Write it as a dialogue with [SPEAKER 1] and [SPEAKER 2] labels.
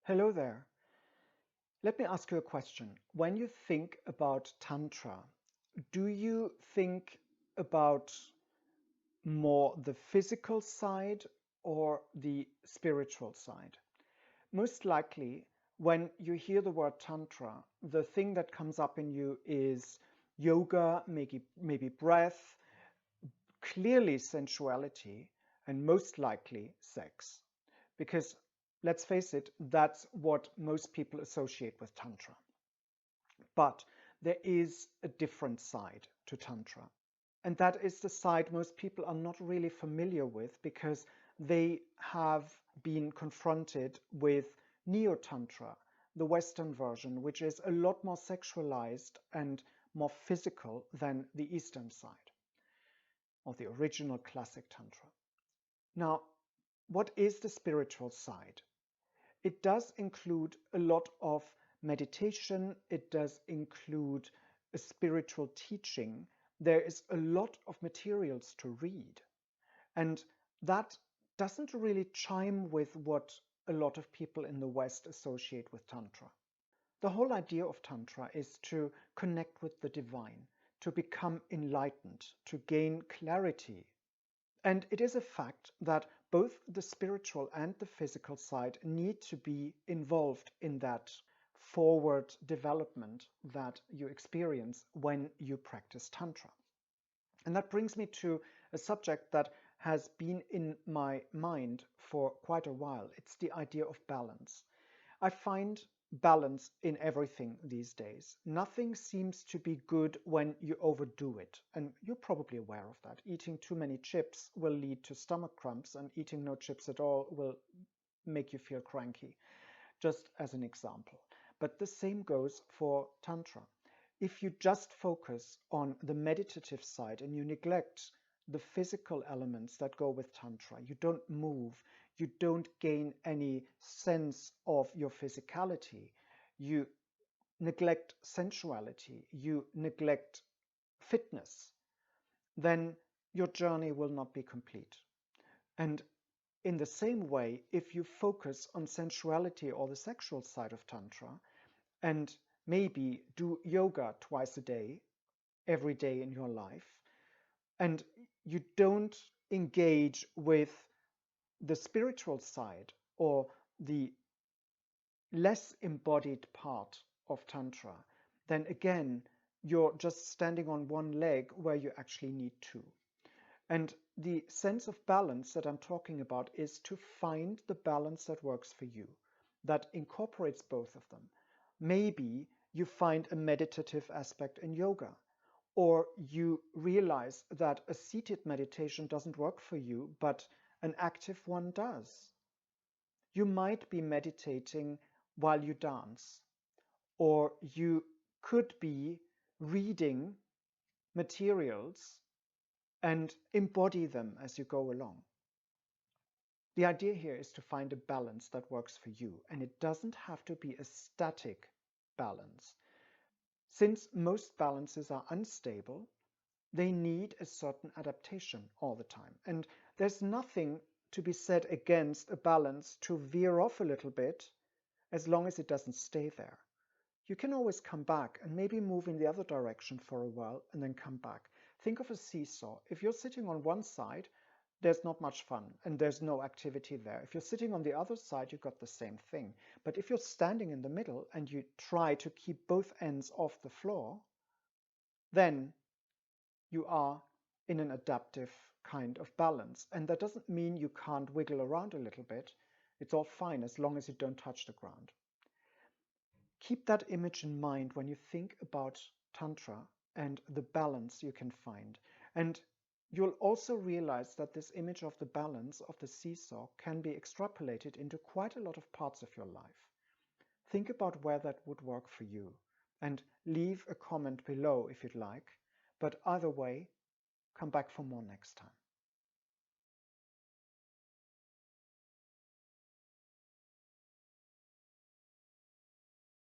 [SPEAKER 1] Hello there. Let me ask you a question. When you think about Tantra, do you think about more the physical side or the spiritual side? Most likely, when you hear the word Tantra, the thing that comes up in you is yoga, maybe breath, clearly sensuality, and most likely sex. Because let's face it, that's what most people associate with Tantra. But there is a different side to Tantra. And that is the side most people are not really familiar with because they have been confronted with Neo-Tantra, the Western version, which is a lot more sexualized and more physical than the Eastern side, or the original classic Tantra. Now, what is the spiritual side? It does include a lot of meditation. It does include a spiritual teaching. There is a lot of materials to read. And that doesn't really chime with what a lot of people in the West associate with Tantra. The whole idea of Tantra is to connect with the divine, to become enlightened, to gain clarity. And it is a fact that both the spiritual and the physical side need to be involved in that forward development that you experience when you practice Tantra. And that brings me to a subject that has been in my mind for quite a while. It's the idea of balance. I find balance in everything these days. Nothing seems to be good when you overdo it. And you're probably aware of that. Eating too many chips will lead to stomach cramps, and eating no chips at all will make you feel cranky, just as an example. But the same goes for Tantra. If you just focus on the meditative side and you neglect the physical elements that go with Tantra, you don't move, you don't gain any sense of your physicality, you neglect sensuality, you neglect fitness, then your journey will not be complete. And in the same way, if you focus on sensuality or the sexual side of Tantra and maybe do yoga twice a day, every day in your life, and you don't engage with the spiritual side or the less embodied part of Tantra, then again, you're just standing on one leg where you actually need two. And the sense of balance that I'm talking about is to find the balance that works for you, that incorporates both of them. Maybe you find a meditative aspect in yoga, or you realize that a seated meditation doesn't work for you, but an active one does. You might be meditating while you dance, or you could be reading materials and embody them as you go along. The idea here is to find a balance that works for you, and it doesn't have to be a static balance. Since most balances are unstable, they need a certain adaptation all the time. And there's nothing to be said against a balance to veer off a little bit as long as it doesn't stay there. You can always come back and maybe move in the other direction for a while and then come back. Think of a seesaw. If you're sitting on one side, there's not much fun and there's no activity there. If you're sitting on the other side, you've got the same thing. But if you're standing in the middle and you try to keep both ends off the floor, then you are in an adaptive kind of balance. And that doesn't mean you can't wiggle around a little bit. It's all fine as long as you don't touch the ground. Keep that image in mind when you think about Tantra and the balance you can find. And you'll also realize that this image of the balance of the seesaw can be extrapolated into quite a lot of parts of your life. Think about where that would work for you and leave a comment below if you'd like. But either way, come back for more next time.